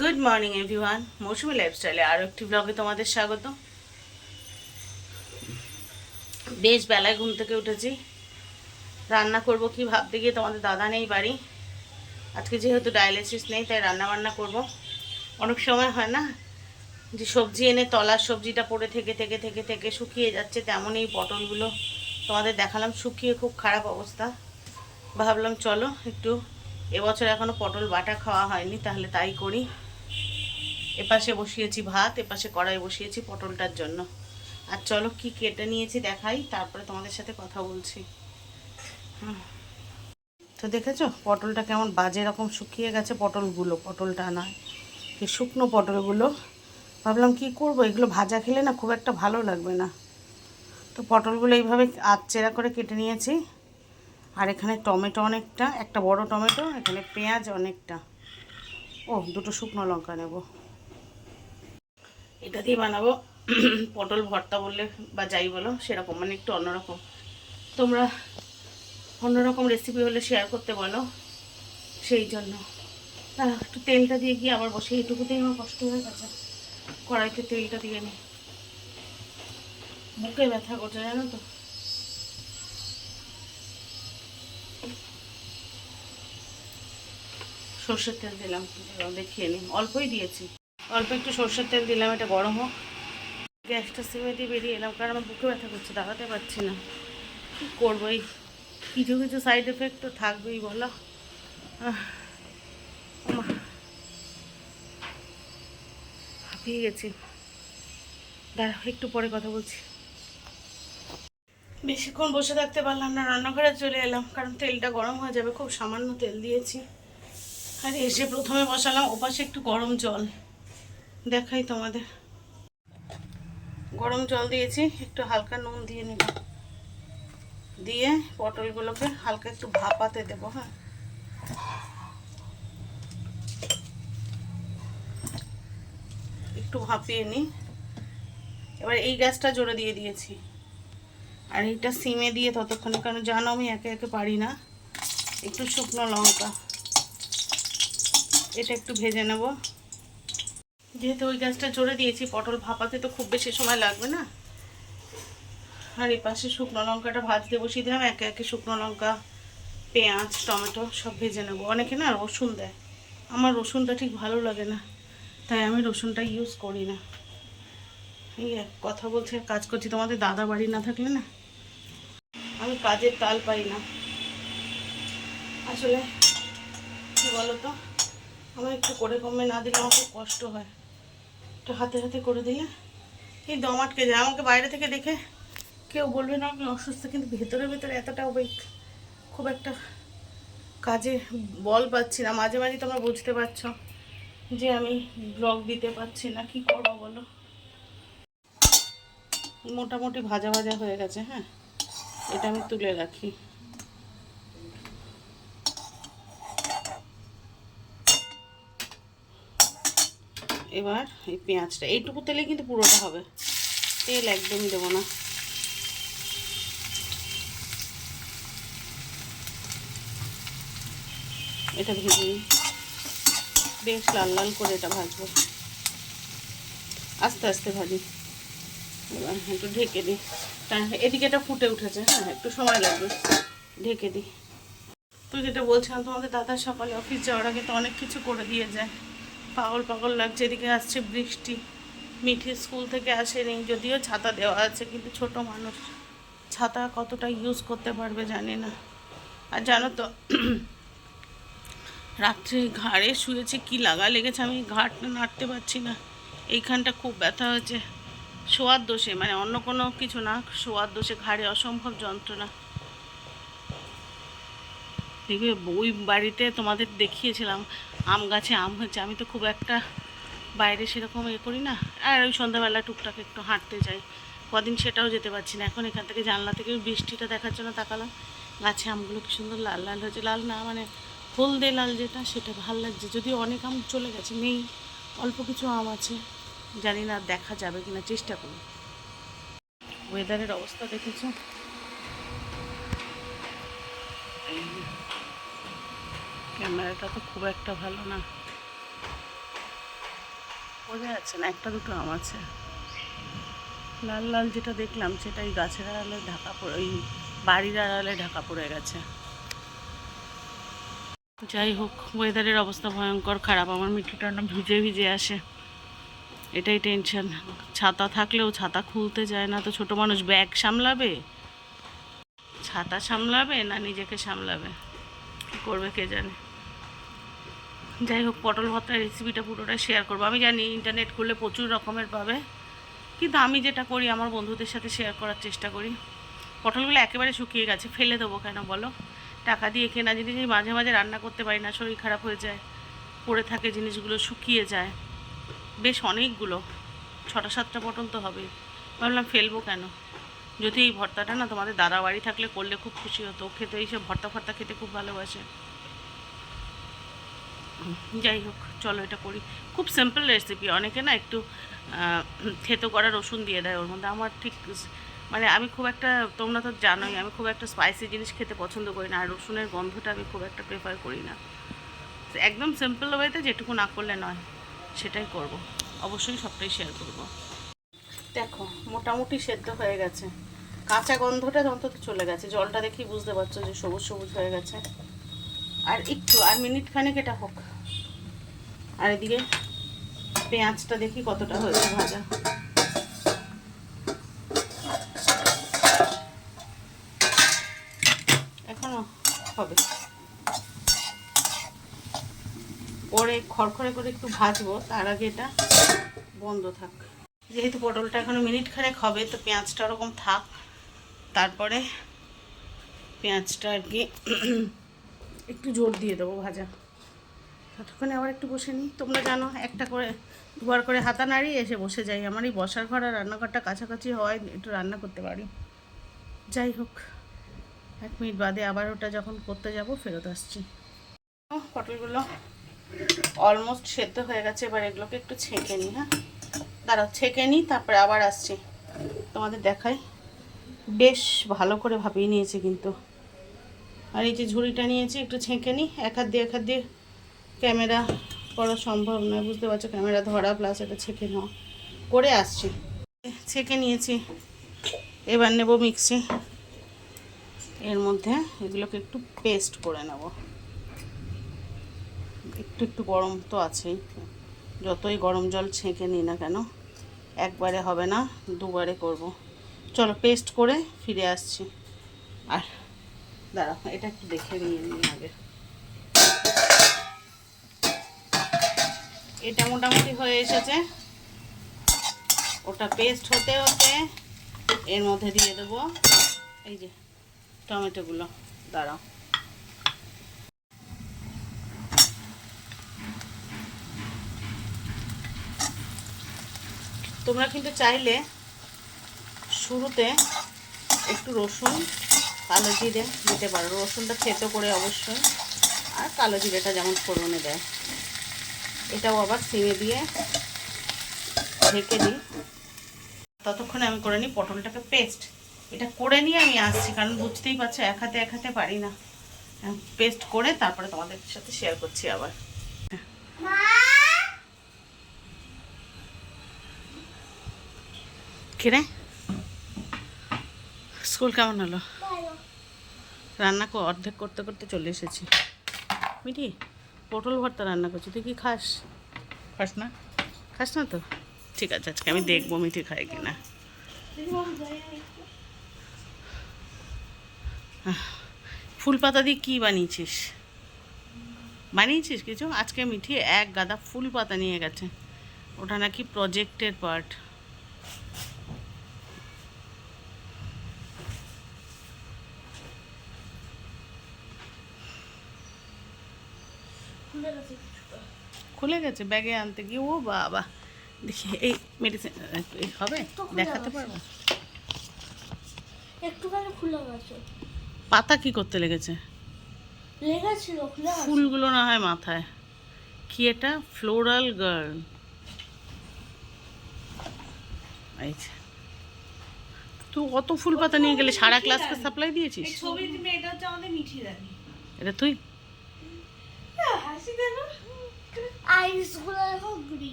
Good morning everyone, মৌসুমি লাইফস্টাইলে আরও একটি ব্লগে তোমাদের স্বাগত। বেশ বেলায় ঘুম থেকে উঠেছি। রান্না করব কি ভাবতে গিয়ে তোমাদের দাদা নেই বাড়ি। আজকে যেহেতু ডায়ালিসিস নেই তাই রান্না বান্না করব। অনেক সময় হয় না যে সবজি এনে তলার সবজিটা পড়ে থেকে থেকে থেকে থেকে শুকিয়ে যাচ্ছে, তেমন এই পটলগুলো তোমাদের দেখালাম শুকিয়ে খুব খারাপ অবস্থা। ভাবলাম চলো একটু, এবছর এখনও পটল বাটা খাওয়া হয়নি, তাহলে তাই করি। এপাশে বসিয়েছি ভাত, এপাশে কড়াই বসিয়েছি পটলটার জন্য। আর চলো কি কেটে নিয়েছি দেখাই, তারপরে তোমাদের সাথে কথা বলছি। তো দেখেছো পটলটা কেমন বাজে রকম শুকিয়ে গেছে, পটলটা নয়, এই শুকনো পটলগুলো। ভাবলাম কি করব, এগুলো ভাজা খেলে না খুব একটা ভালো লাগবে না। তো পটলগুলো এইভাবে আধচেরা করে কেটে নিয়েছি। আর এখানে টমেটো অনেকটা, একটা বড় টমেটো, এখানে পেঁয়াজ অনেকটা, দুটো শুকনো লঙ্কা নেব। এটা দিয়ে বানাবো পটল ভর্তা বললে বা যাই বলো সেরকম, মানে একটু অন্যরকম। তোমরা অন্যরকম রেসিপি হলে শেয়ার করতে বলো, সেই জন্য। একটু তেলটা দিয়ে গিয়ে আবার বসে, এইটুকুতেই আমার কষ্ট হয়ে গেছে। কড়াইতে তেলটা দিয়ে নিই, বুকে ব্যথা করছে জানো তো। সর্ষের তেল দিলাম, দেখিয়ে নিই, অল্পই দিয়েছি, অল্প একটু সর্ষের তেল দিলাম। এটা গরম হোক। গ্যাসটা সিমে দিয়ে বেরিয়ে এলাম, কারণ আমার বুকে ব্যথা করছে, দাঁড়াতে পারছি না। কী করবো, এই কিছু কিছু সাইড এফেক্ট তো থাকবেই বলো। হাঁপিয়ে গেছি, দাঁড়াও একটু পরে কথা বলছি। বেশিক্ষণ বসে থাকতে পারলাম না, রান্নাঘরে চলে এলাম, কারণ তেলটা গরম হয়ে যাবে। খুব সামান্য তেল দিয়েছি। আর এসে প্রথমে বসালাম ওপাশে একটু গরম জল, দেখাই তোমাদের। গরম জল দিয়েছি, একটু হালকা নুন দিয়ে নিলাম, দিয়ে পটলগুলোকে হালকা একটু ভাপাতে দেবো। হ্যাঁ, একটু ভাপিয়ে নিই। এবার এই গ্যাসটা জোরে দিয়ে দিয়েছি, আর এইটা সিমে দিয়ে ততক্ষণে, কারণ জানো আমি একে একে পারি না। একটু শুকনো লঙ্কা, এটা একটু ভেজে নেব। যেহেতু ওই গ্যাসটা জোরে দিয়েছি, পটল ভাপাতে তো খুব বেশি সময় লাগবে না। আর এই পাশে শুকনো লঙ্কাটা ভাজতে বসিয়ে দিলাম। একে একে শুকনো লঙ্কা, পেঁয়াজ, টমেটো সব ভেজে নেবো। অনেকে না রসুন দেয়, আমার রসুনটা ঠিক ভালো লাগে না, তাই আমি রসুনটা ইউজ করি না। এই এক কথা বলছি আর কাজ করছি। তোমাদের দাদা বাড়ি না থাকলে না আমি কাজের তাল পাই না। আসলে কী বলো তো, আমার একটু করে কমে না দিলে আমার খুব কষ্ট হয়। একটু হাতে হাতে করে দিলে এই দম আটকে যায়। আমাকে বাইরে থেকে দেখে কেউ বলবে না আমি অসুস্থ, কিন্তু ভেতরে ভেতরে এতটা ওয়েট, খুব একটা কাজে বল পাচ্ছি না। মাঝে মাঝে তোমরা বুঝতে পারছো যে আমি ব্লগ দিতে পারছি না, কি করবো বলো। মোটামুটি ভাজা ভাজা হয়ে গেছে। হ্যাঁ, এটা আমি তুলে রাখি। এবার এই পেঁয়াজটা এইটুকু তেলে কিন্তু পুরোটা হবে, তেল একদমই দেবো না। এটা ভেজে নিই, বেশ লাল লাল করে এটা ভাজবো, আস্তে আস্তে ভাজি। এবার একটু ঢেকে দিই, এদিকে এটা ফুটে উঠেছে। হ্যাঁ, একটু সময় লাগবে, ঢেকে দিই। তো যেটা বলছিলাম, তোমাদের দাদা সকালে অফিস যাওয়ার আগে তো অনেক কিছু করে দিয়ে যায়। পাগল পাগল লাগছে। এদিকে আসছে বৃষ্টি, মিঠি স্কুল থেকে আসেনি, যদিও ছাতা দেওয়া আছে, কিন্তু ছোট মানুষ, ছাতা কতটা ইউজ করতে পারবে জানি না। আর জানো তো রাত্রে ঘাড়ে শুয়েছে, কি লাগা লেগেছে, আমি ঘাড়টা নাড়তে পারছি না। এইখানটা খুব ব্যথা হয়েছে, শোয়ার দোষে, মানে অন্য কোনো কিছু না, শোয়ার দোষে ঘাড়ে অসম্ভব যন্ত্রণা। দেখবে ওই বাড়িতে তোমাদের দেখিয়েছিলাম আম গাছে আম হয়েছে। আমি তো খুব একটা বাইরে সেরকম করি না, আর ওই সন্ধ্যাবেলা টুকটাক একটু হাঁটতে যাই। কদিন সেটাও যেতে পারছি না। এখন এখান থেকে জানলা থেকে বৃষ্টিটা দেখার জন্য তাকালাম, গাছে আমগুলো কি সুন্দর লাল লাল হয়েছে। লাল না মানে হলদে লাল, যেটা সেটা ভাল লাগছে। যদিও অনেক আম চলে গেছে, নেই, অল্প কিছু আম আছে, জানি না দেখা যাবে কিনা, চেষ্টা করি। ওয়েদারের অবস্থা দেখেছো, ক্যামেরাটা তো খুব একটা ভালো না। বোঝা যাচ্ছে না, একটা দুটো আম আছে। লাল লাল যেটা দেখলাম সেটা এই গাছের আড়ালে ঢাকা পড়ে, ওই বাড়ির আড়ালে ঢাকা পড়ে গেছে। যাই হোক, ওয়েদারের অবস্থা ভয়ঙ্কর খারাপ। আমার মিঠুটা না ভিজে ভিজে আসে, এটাই টেনশন। ছাতা থাকলেও ছাতা খুলতে যায় না, তো ছোট মানুষ ব্যাগ সামলাবে, ছাতা সামলাবে না নিজেকে সামলাবে, কী করবে কে জানে। যাই হোক, পটল ভর্তার রেসিপিটা পুরোটা শেয়ার করবো। আমি জানি ইন্টারনেট খুললে প্রচুর রকমের পাবে, কিন্তু আমি যেটা করি আমার বন্ধুদের সাথে শেয়ার করার চেষ্টা করি। পটলগুলো একেবারে শুকিয়ে গেছে, ফেলে দেবো কেন বলো? টাকা দিয়ে কেনা জিনিস মাঝে মাঝে রান্না করতে পারি না, শরীর খারাপ হয়ে যায়, পড়ে থাকে জিনিসগুলো, শুকিয়ে যায় বেশ অনেকগুলো, 6-7টা পটল তো হবে। ভাবলাম ফেলবো কেন, যদি এই ভর্তাটা না তোমাদের দাদা বাড়ি থাকলে করলে খুব খুশি হতো। খেতে এইসব ভর্তা ফর্তা খেতে খুব ভালোবাসে। যাই হোক, চলো এটা করি। খুব সিম্পল রেসিপি। অনেকে না একটু থেতো করা রসুন দিয়ে দেয় ওর মধ্যে, আমার ঠিক মানে আমি খুব একটা, তোমরা তো জানোই আমি খুব একটা স্পাইসি জিনিস খেতে পছন্দ করি না, আর রসুনের গন্ধটা আমি খুব একটা প্রেফার করি না। একদম সিম্পল ওয়েতে যেটুকু না করলে নয় সেটাই করব। অবশ্যই সবটাই শেয়ার করব। দেখো মোটামুটি সেদ্ধ হয়ে গেছে, কাঁচা গন্ধটা অন্তত চলে গেছে, জলটা দেখি বুঝতে পারছো যে সবুজ সবুজ হয়ে গেছে। আর একটু আর মিনিট খানেক এটা হোক। আর এদিকে পেঁয়াজটা দেখি কতটা হয়েছে ভাজা। এখনো হবে, পরে খড়খড়ে করে একটু ভাজবো, তার আগে এটা বন্ধ থাক। যেহেতু পটলটা এখনো মিনিট খানেক হবে, তো পেঁয়াজটা ওরকম থাক, তারপরে পেঁয়াজটা আর কি একটু জোর দিয়ে দেবো ভাজা। ততক্ষণে আবার একটু বসে নিই। তোমরা জানো একটা করে দুবার করে হাতা নাড়িয়ে এসে বসে যাই। আমার এই বসার ঘর আর রান্নাঘরটা কাছাকাছি হওয়ায় একটু রান্না করতে পারি। যাই হোক, 1 মিনিট বাদে আবার ওটা যখন করতে যাব ফেরত আসছি। পটলগুলো অলমোস্ট সেদ্ধ হয়ে গেছে, এবার এগুলোকে একটু ছেঁকে নিই। হ্যাঁ দাঁড়াও, ছেঁকে নিই, তারপরে আবার আসছি তোমাদের দেখাই। বেশ ভালো করে ভাপিয়ে নিয়েছি কিন্তু। আর এই যে ঝুড়িটা নিয়েছি, একটু ছেঁকে নিই। এক হাত দিয়ে ক্যামেরা করা সম্ভব নয়, বুঝতে পারছো, ক্যামেরা ধরা প্লাস এটা ছেঁকে নেওয়া, করে আসছি। ছেঁকে নিয়েছি, এবার নেব মিক্সি। এর মধ্যে এগুলোকে একটু পেস্ট করে নেব। একটু গরম তো আছেই, যতই গরম জল ছেঁকে নিই না কেন একবারে হবে না, দুবারে করব। চলো পেস্ট করে ফিরে আসছি। আর দাঁড়াও, এটা একটু দেখে নিয়ে নিই আগে। এটা মোটামুটি হয়ে এসেছে। ওটা পেস্ট হতে হতে এর মধ্যে দিয়ে দেবো এই যে টমেটোগুলো। দাঁড়াও, তোমরা কিন্তু চাইলে শুরুতে একটু রসুন কালো জিরে দিতে পারো, রসুনটা থেতো করে অবশ্যই, আর কালো জিরেটা যেমন ফোড়নে দেয়। এটাও আবার সিমে দিয়ে ঢেকে দিই। ততক্ষণে আমি করে নিই পটলটাকে পেস্ট। এটা করে নিয়ে আমি আসছি, কারণ বুঝতেই পারছো এক হাতে পারি না। পেস্ট করে তারপরে তোমাদের সাথে শেয়ার করছি আবার। কিরে, স্কুল কেমন হলো? রান্না অর্ধেক করতে করতে চলে এসেছি। মিঠি পটল ভর্তা রান্না করছি, তুই কি খাস? খাস না? খাস না তো ঠিক আছে, আজকে আমি দেখবো মিঠি খায় কিনা। ফুল পাতা দিয়ে কী বানিয়েছিস কিছু? আজকে মিঠি এক গাদা ফুল পাতা নিয়ে গেছে, ওটা নাকি প্রজেক্টের পার্ট। খুলে গেছে ব্যাগে আনতে গিয়ে। ও বাবা, দেখি এই মেডিসিন হবে, দেখাতে পারবো? একটুখানি খুলে গেছে। পাতা কি করতে লেগেছে? লেগেছিল, ফুলগুলো না হয় মাথায়। কি এটা? Floral girl. এই তুই অত ফুল পাতা নিয়ে গেলে সারা ক্লাসকে সাপ্লাই দিয়েছিস? এটা তুই?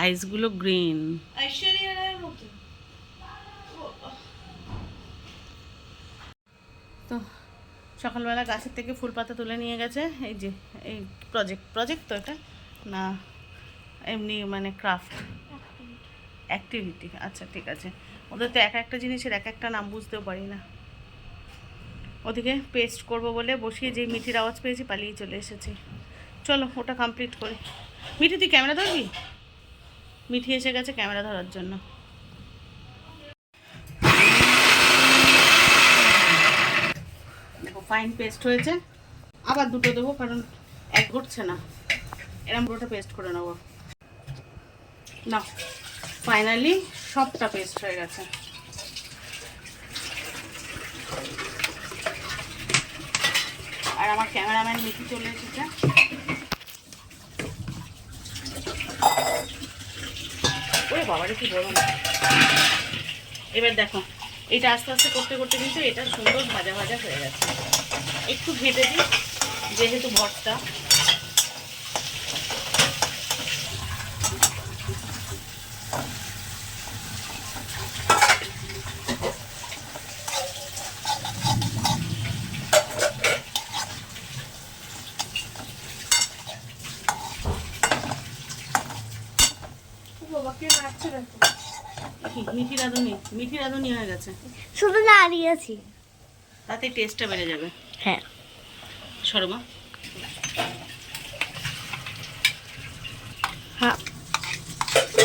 আইসগুলো গ্রিন। ঐশ্বরিয়া রায়ের মতো। তো সকালবেলা গাছের থেকে ফুল পাতা তুলে নিয়ে গেছে, এই যে এই প্রজেক্ট তো এটা না এমনি মানে ক্রাফট অ্যাক্টিভিটি। আচ্ছা ঠিক আছে, ওদের তো এক একটা জিনিসের এক একটা নাম বুঝতেও পারি না। ওদিকে পেস্ট করব বলে বসিয়ে যে মিঠির আওয়াজ পেয়েছি পালিয়ে চলে এসেছি। চলো ওটা কমপ্লিট করি। মিঠি তুই ক্যামেরা ধরবি? মিঠি এসে গেছে ক্যামেরা ধরার জন্য। দেখো ফাইন পেস্ট হয়েছে, আবার দুটো দেবো কারণ এক ঘটছে না, এরম পুরোটা পেস্ট করে নেবো না। ফাইনালি সবটা পেস্ট হয়ে গেছে। আর আমার ক্যামেরাম্যান মিঠি চলে এসেছে। ওরে বাবারে কি বড়। এবার দেখো এটা আস্তে আস্তে করতে করতে কিন্তু এটা সুন্দর ভাজা ভাজা হয়ে গেছে। একটু ঘেটে দিই যেহেতু ভর্তা। বাবা কে নাচছে দেখো। মিঠি রাঁধুনি হয়ে গেছে, শুধু দাঁড়িয়ে আছি। তাতে টেস্টটা বেড়ে যাবে। হ্যাঁ শর্মা হ্যাঁ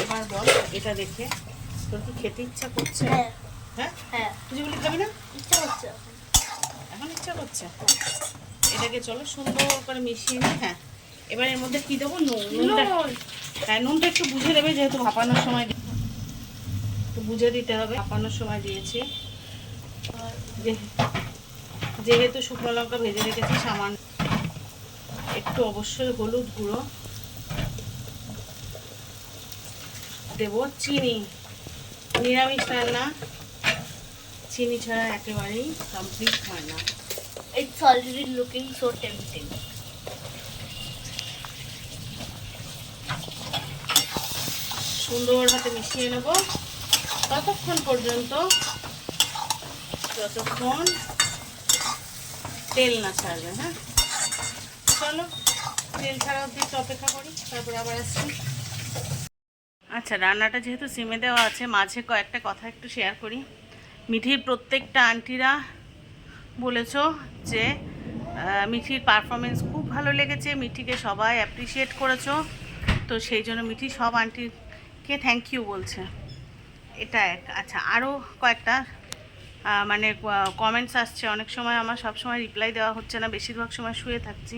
এবার বল, এটা দেখে তোর কি খেতে ইচ্ছা করছে? হ্যাঁ হ্যাঁ হ্যাঁ তুই বলি খাবি না? ইচ্ছা হচ্ছে। এখন ইচ্ছা করছে। এটাকে চলো সুন্দর করে মিশিয়ে নিই। হ্যাঁ এবার এর মধ্যে কি দেবো? নুনটা। হ্যাঁ নুনটা একটু বুঝে দেবে যেহেতু ভাপানোর সময় একটু বুঝে দিতে হবে। ভাপানোর সময় দিয়েছি যেহেতু শুকনো লঙ্কা ভেজে রেখেছি সামান্য একটু অবশ্যই হলুদ গুঁড়ো দেবো। চিনি, নিরামিষ রান্না চিনি ছাড়া একেবারেই কমপ্লিট হয় না। It's already looking so tempting. সুন্দর হাতে মিশিয়ে নেব ততক্ষণ পর্যন্ত যতক্ষণ তেল না ছাড়বে। হ্যাঁ চলো তেল ছাড়া অবধি একটু অপেক্ষা করি, তারপরে আবার আসছি। আচ্ছা রান্নাটা যেহেতু সিমে দেওয়া আছে, মাঝে কয়েকটা কথা একটু শেয়ার করি। মিঠির প্রত্যেকটা আন্টিরা বলেছ যে মিঠির পারফরমেন্স খুব ভালো লেগেছে, মিঠিকে সবাই অ্যাপ্রিসিয়েট করেছো। তো সেই জন্য মিঠি সব আন্টিকে থ্যাংক ইউ বলছে। এটা এক। আচ্ছা আরও কয়েকটা মানে কমেন্টস আসছে। অনেক সময় আমার সব সময় রিপ্লাই দেওয়া হচ্ছে না, বেশিরভাগ সময় শুয়ে থাকছি।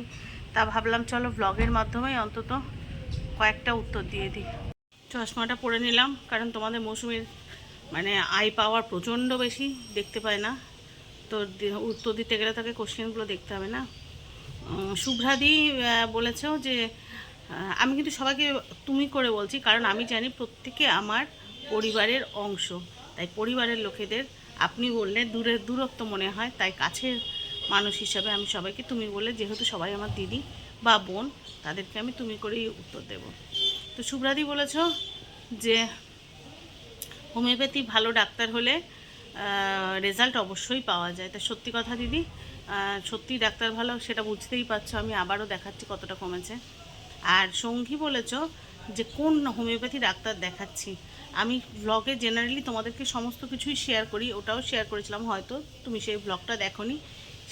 তা ভাবলাম চলো ব্লগের মাধ্যমেই অন্তত কয়েকটা উত্তর দিয়ে দিই। চশমাটা পরে নিলাম কারণ তোমাদের মৌসুমীর মানে আই পাওয়ার প্রচণ্ড বেশি, দেখতে পায় না। তো উত্তর দিতে গেলে তাকে কোশ্চেনগুলো দেখতে হবে না। শুভ্রাদি বলেছেও যে আমি কিন্তু সবাইকে তুমি করে বলছি কারণ আমি জানি প্রত্যেকে আমার পরিবারের অংশ, তাই পরিবারের লোকেদের আপনি বললে দূরত্ব মনে হয়, তাই কাছের মানুষ হিসাবে আমি সবাইকে তুমি বললে, যেহেতু সবাই আমার দিদি বা বোন, তাদেরকে আমি তুমি করেই উত্তর দেব। তো শুভ্রাদি বলেছ যে হোমিওপ্যাথি ভালো ডাক্তার হলে রেজাল্ট অবশ্যই পাওয়া যায়। তা সত্যি কথা দিদি, সত্যি ডাক্তার ভালো সেটা বুঝতেই পারছো, আমি আবারও দেখাচ্ছি কতটা কমেছে। আর সঙ্গী বলেছ যে কোন হোমিওপ্যাথি ডাক্তার দেখাচ্ছি। আমি ব্লগে জেনারেলি তোমাদেরকে সমস্ত কিছুই শেয়ার করি, ওটাও শেয়ার করেছিলাম, হয়তো তুমি সেই ব্লগটা দেখোনি,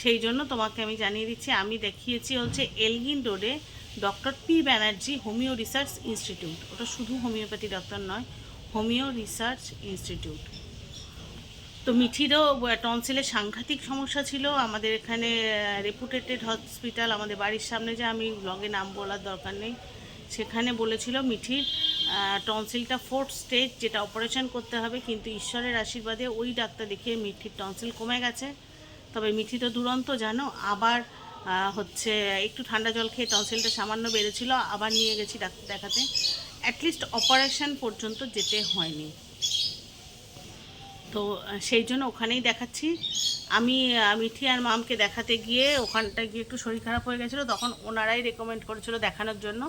সেই জন্য তোমাকে আমি জানিয়ে দিচ্ছি। আমি দেখিয়েছি হচ্ছে এলগিন রোডে doctor P Banerjee homeo research institute. ওটা শুধু হোমিওপ্যাথি ডাক্তার নয়, হোমিও রিসার্চ ইনস্টিটিউট। তো মিঠিরও টনসিলের সাংঘাতিক সমস্যা ছিল। আমাদের এখানে রেপুটেটেড হসপিটাল আমাদের বাড়ির সামনে, যে আমি ব্লগে নাম বলার দরকার নেই, সেখানে বলেছিল মিঠির টনসিলটা 4th স্টেজ, যেটা অপারেশন করতে হবে। কিন্তু ঈশ্বরের আশীর্বাদে ওই ডাক্তার দেখিয়ে মিঠির টনসিল কমে গেছে। তবে মিঠি তো দুরন্ত জানো, আবার হচ্ছে একটু ঠান্ডা জল খেয়ে টনসিলটা সামান্য বেড়েছিল, আবার নিয়ে গেছি ডাক্তার দেখাতে। অ্যাটলিস্ট অপারেশন পর্যন্ত যেতে হয়নি। তো সেই জন্য ওখানেই দেখাচ্ছি। আমি মিঠি আর মামকে দেখাতে গিয়ে ওখানটায় গিয়ে একটু শরীর খারাপ হয়ে গেছিলো, তখন ওনারাই রেকমেন্ড করেছিল দেখানোর জন্য।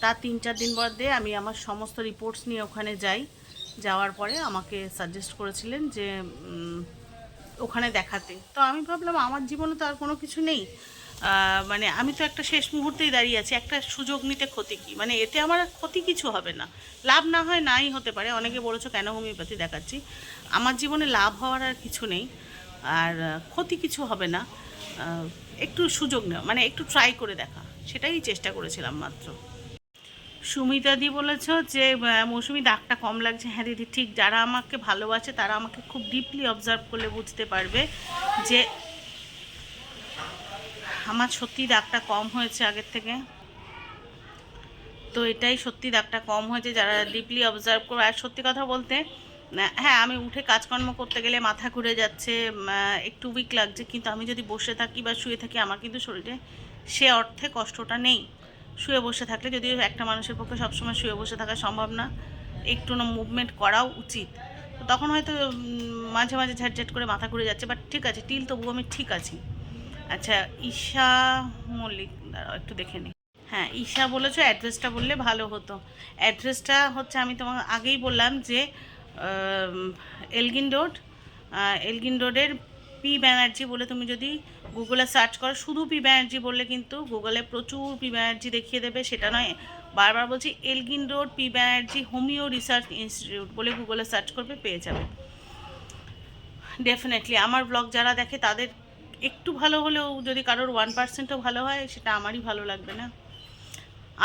তার 3-4 দিন বাদে আমি আমার সমস্ত রিপোর্টস নিয়ে ওখানে যাই। যাওয়ার পরে আমাকে সাজেস্ট করেছিলেন যে ওখানে দেখাতে। তো আমি ভাবলাম আমার জীবনে তো আর কোনো কিছু নেই, মানে আমি তো একটা শেষ মুহূর্তেই দাঁড়িয়ে আছি, একটা সুযোগ নিতে ক্ষতি কী, মানে এতে আমার ক্ষতি কিছু হবে না, লাভ না হয় নাই হতে পারে। অনেকে বলেছো কেন হোমিওপ্যাথি দেখাচ্ছি, আমার জীবনে লাভ হওয়ার আর কিছু নেই, আর ক্ষতি কিছু হবে না। একটু সুযোগ নেওয়া মানে একটু ট্রাই করে দেখা, সেটাই চেষ্টা করেছিলাম মাত্র। সুমিতাদি বলেছ যে মৌসুমি দাগটা কম লাগছে। হ্যাঁ দিদি ঠিক, যারা আমাকে ভালোবাসে তারা আমাকে খুব ডিপলি অবজার্ভ করলে বুঝতে পারবে যে আমার সত্যি দাগটা কম হয়েছে আগের থেকে। তো এটাই সত্যি, দাগটা কম হয়েছে যারা ডিপলি অবজার্ভ করবে। আর সত্যি কথা বলতে হ্যাঁ, আমি উঠে কাজকর্ম করতে গেলে মাথা ঘুরে যাচ্ছে, একটু উইক লাগছে, কিন্তু আমি যদি বসে থাকি বা শুয়ে থাকি আমার কিন্তু শরীরে সে অর্থে কষ্টটা নেই। শুয়ে বসে থাকলে, যদিও একটা মানুষের পক্ষে সবসময় শুয়ে বসে থাকা সম্ভব না, একটু না মুভমেন্ট করাও উচিত। তো তখন হয়তো মাঝে মাঝে ঝাটঝাট করে মাথা ঘুরে যাচ্ছে, বাট ঠিক আছে, টিল তবু আমি ঠিক আছি। আচ্ছা, ঈশা মল্লিক, দাঁড়াও একটু দেখে নিই। হ্যাঁ, ঈশা বলেছো অ্যাড্রেসটা বললে ভালো হতো। অ্যাড্রেসটা হচ্ছে, আমি তোমাকে আগেই বললাম যে এলগিন রোড, এলগিন রোডের পি ব্যানার্জি বলে তুমি যদি গুগলে সার্চ করো, শুধু পি ব্যানার্জি বললে কিন্তু গুগলে প্রচুর পি ব্যানার্জি দেখিয়ে দেবে, সেটা নয়। বারবার বলছি, Elgin road P Banerjee homeo research institute বলে গুগলে সার্চ করবে, পেয়ে যাবে ডেফিনেটলি। আমার ব্লগ যারা দেখে তাদের একটু ভালো হলেও, যদি কারোর 1%ও ভালো হয়, সেটা আমারই ভালো লাগবে না।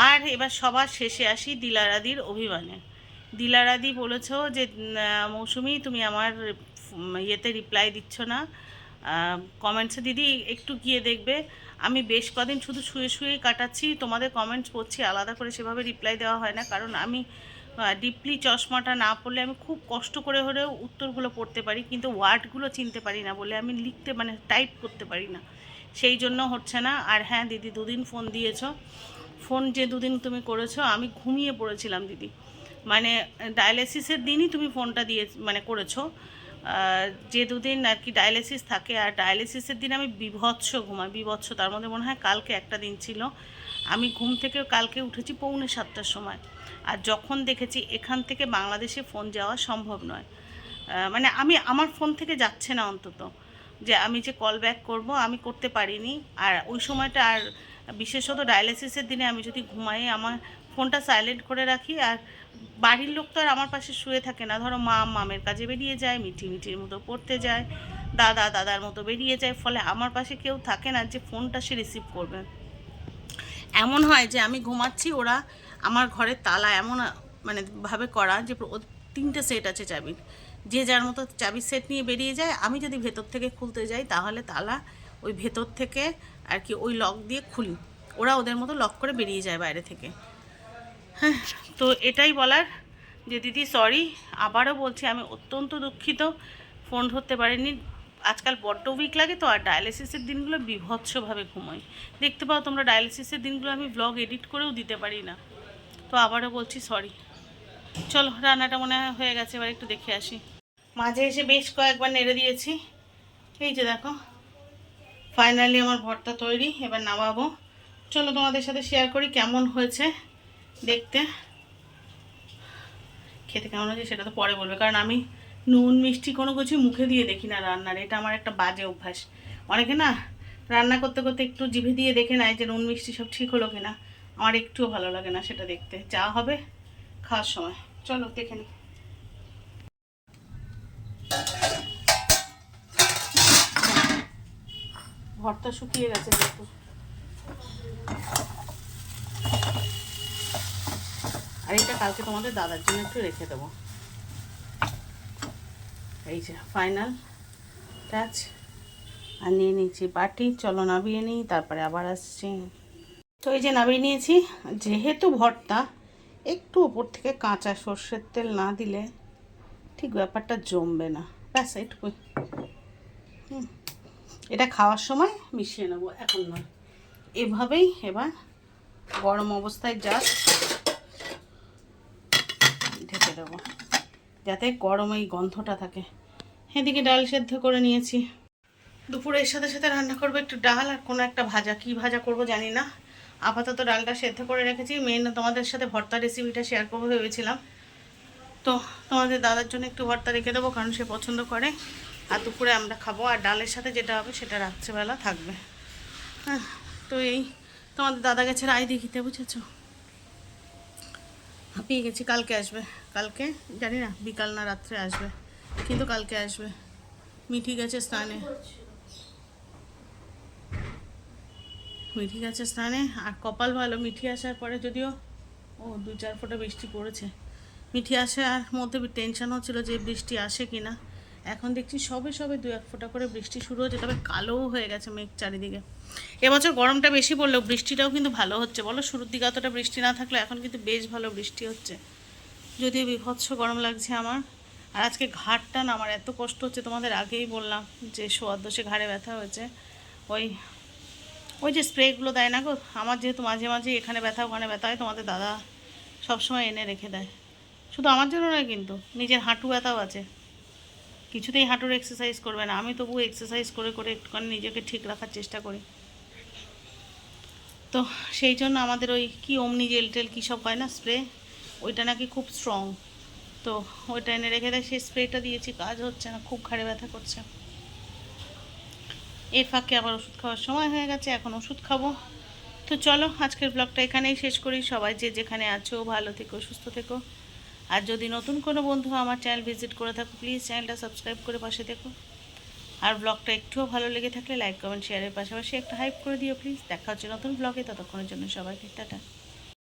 আর এবার সবার শেষে আসি দিলারাদির অভিমানে। দিলারাদি বলেছ যে মৌসুমি তুমি আমার ইয়েতে রিপ্লাই দিচ্ছ না, কমেন্টসে। দিদি একটু গিয়ে দেখবে, আমি বেশ কদিন শুধু শুয়ে শুয়েই কাটাচ্ছি, তোমাদের কমেন্টস পড়ছি, আলাদা করে সেভাবে রিপ্লাই দেওয়া হয় না, কারণ আমি ডিপলি চশমাটা না পড়লে আমি খুব কষ্ট করে হলেও উত্তরগুলো পড়তে পারি, কিন্তু ওয়ার্ডগুলো চিনতে পারি না বলে আমি লিখতে মানে টাইপ করতে পারি না, সেই জন্য হচ্ছে না। আর হ্যাঁ দিদি, 2 দিন ফোন দিয়েছো, ফোন যে 2 দিন তুমি করেছো আমি ঘুমিয়ে পড়েছিলাম দিদি, মানে ডায়ালিসিসের দিনই তুমি ফোনটা দিয়ে মানে করেছো। যে 2 দিন আর কি ডায়ালিসিস থাকে, আর ডায়ালিসিসের দিন আমি বিভৎস ঘুমাই, বিভৎস। তার মধ্যে মনে হয় কালকে একটা দিন ছিল, আমি ঘুম থেকে কালকে উঠেছি 6:45-র সময়। আর যখন দেখেছি এখান থেকে বাংলাদেশে ফোন যাওয়া সম্ভব নয়, মানে আমি আমার ফোন থেকে যাচ্ছে না অন্তত, যে আমি যে কল ব্যাক করবো আমি করতে পারিনি। আর ওই সময়টা, আর বিশেষত ডায়ালিসিসের দিনে আমি যদি ঘুমাই, আমার ফোনটা সাইলেন্ট করে রাখি, আর বাড়ির লোক তো আর আমার পাশে শুয়ে থাকে না। ধরো মা মামের কাজে বেরিয়ে যায়, মিঠি মিঠির মতো পড়তে যায়, দাদা দাদার মতো বেরিয়ে যায়, ফলে আমার পাশে কেউ থাকে না যে ফোনটা সে রিসিভ করবে। এমন হয় যে আমি ঘুমাচ্ছি, ওরা আমার ঘরের তালা এমন মানে ভাবে করা যে 3টে সেট আছে চাবির, যে যার মতো চাবির সেট নিয়ে বেরিয়ে যায়। আমি যদি ভেতর থেকে খুলতে যাই তাহলে তালা ওই ভেতর থেকে আর কি ওই লক দিয়ে খুলি, ওরা ওদের মতো লক করে বেরিয়ে যায় বাইরে থেকে। হ্যাঁ, তো এটাই বলার যে দিদি সরি, আবারও বলছি আমি অত্যন্ত দুঃখিত ফোন ধরতে পারিনি। আজকাল বড্ড উইক লাগে তো, আর ডায়ালিসিসের দিনগুলো বিভৎসভাবে ঘুমোই, দেখতে পাও তোমরা, ডায়ালিসিসের দিনগুলো আমি ব্লগ এডিট করেও দিতে পারি না। তো আবারও বলছি সরি। চলো, রান্নাটা মনে হয় হয়ে গেছে, এবার একটু দেখে আসি। মাঝে এসে বেশ কয়েকবার নেড়ে দিয়েছি, এই যে দেখো ফাইনালি আমার ভর্তা তৈরি, এবার নামাবো। চলো তোমাদের সাথে শেয়ার করি কেমন হয়েছে দেখতে। খেতে কেমন হয়েছে সেটা তো পরে বলবে, কারণ আমি নুন মিষ্টি কোনো কিছু মুখে দিয়ে দেখি না রান্নার, এটা আমার একটা বাজে অভ্যাস। অনেকে না রান্না করতে করতে একটু জিভে দিয়ে দেখে নেয় যে নুন মিষ্টি সব ঠিক হলো কিনা, আমার একটুও ভালো লাগে না সেটা দেখতে, যা হবে খাওয়ার সময়। চলো দেখে নিই। ভর্তা শুকিয়ে গেছে যেহেতু, আর এটা কালকে তোমাদের দাদার জন্য একটু রেখে দেবো। এই যে ফাইনাল টাচ। আর নিয়ে নিয়েছি বাটি, চলো নামিয়ে নিই, তারপরে আবার আসছি। তো এই যে নামিয়ে নিয়েছি। যেহেতু ভর্তা, একটু ওপর থেকে কাঁচা সর্ষের তেল না দিলে ঠিক ব্যাপারটা জমবে না, ব্যাস এইটুকুই। এটা খাওয়ার সময় মিশিয়ে নেবো, এখন নয়। এভাবেই এবার গরম অবস্থায় জাস্ট ঢেকে দেবো, যাতে গরম এই গন্ধটা থাকে। এদিকে ডাল সেদ্ধ করে নিয়েছি। দুপুরের সাথে সাথে রান্না করবো একটু ডাল আর কোনো একটা ভাজা, কি ভাজা করব জানি না। আপাতত ডালটা সেদ্ধ করে রেখেছি। মেন তোমাদের সাথে ভর্তা রেসিপিটা শেয়ার করবো ভেবেছিলাম, তো তোমাদের দাদার জন্য একটু ভর্তা রেখে দেবো, কারণ সে পছন্দ করে। আর দুপুরে আমরা খাবো, আর ডালের সাথে যেটা হবে সেটা রাত্রেবেলা থাকবে। হ্যাঁ, তো এই তোমাদের দাদা গেছে রায় দিঘিতে, বুঝেছো? হাঁপিয়ে গেছি। কালকে আসবে, কালকে জানি না বিকাল না রাত্রে আসবে, কিন্তু কালকে আসবে। মিঠি গেছে স্নানে, মিঠি গেছে স্নানে। আর কপাল ভালো, মিঠি আসার পরে যদিও 2-4 ফোঁটা বৃষ্টি পড়েছে। মিঠি আসার মধ্যে টেনশন হচ্ছিল যে বৃষ্টি আসে কি না। এখন দেখছি সবে সবে 2-1 ফোঁটা করে বৃষ্টি শুরু হচ্ছে, তবে কালোও হয়ে গেছে মেঘ চারিদিকে। এবছর গরমটা বেশি পড়লেও বৃষ্টিটাও কিন্তু ভালো হচ্ছে, বলো? শুরুর দিকে অতটা বৃষ্টি না থাকলে এখন কিন্তু বেশ ভালো বৃষ্টি হচ্ছে, যদিও বিভৎস গরম লাগছে আমার। আর আজকে ঘাড়টা না আমার এত কষ্ট হচ্ছে, তোমাদের আগেই বললাম যে সোয়াদোষে ঘাড়ে ব্যথা হয়েছে। ওই ওই যে স্প্রেগুলো দেয় না গো, আমার যেহেতু মাঝে মাঝে এখানে ব্যথা ওখানে ব্যথা হয়, তোমাদের দাদা সবসময় এনে রেখে দেয়। শুধু আমার জন্য নয়, কিন্তু নিজের হাঁটু ব্যথাও আছে, কিছুতেই হাঁটুর এক্সারসাইজ করবে না। আমি তবু এক্সারসাইজ করে করে একটুখানি নিজেকে ঠিক রাখার চেষ্টা করি। তো সেই জন্য আমাদের ওই কি অমনি জেল টেল কী সব হয় না স্প্রে, ওইটা নাকি খুব স্ট্রং, তো ওইটা এনে রেখে দেয়। সেই স্প্রেটা দিয়েছি, কাজ হচ্ছে না, খুব ঘাড়ে ব্যথা করছে। এর ফাঁকে আবার ওষুধ খাওয়ার সময় হয়ে গেছে, এখন ওষুধ খাবো। তো চলো আজকের ব্লগটা এখানেই শেষ করি। সবাই যে যেখানে আছো ভালো থেকো, সুস্থ থেকো। আর যদি নতুন কোনো বন্ধু আমার চ্যানেল ভিজিট করে থাকো, প্লিজ চ্যানেলটা সাবস্ক্রাইব করে পাশে থেকো। আর ব্লগটা একটুও ভালো লেগে থাকলে লাইক কমেন্ট শেয়ারের পাশাপাশি একটা হাইপ করে দিও প্লিজ। দেখা হচ্ছে নতুন ব্লগে, ততক্ষণের জন্য সবাইকে টাটা।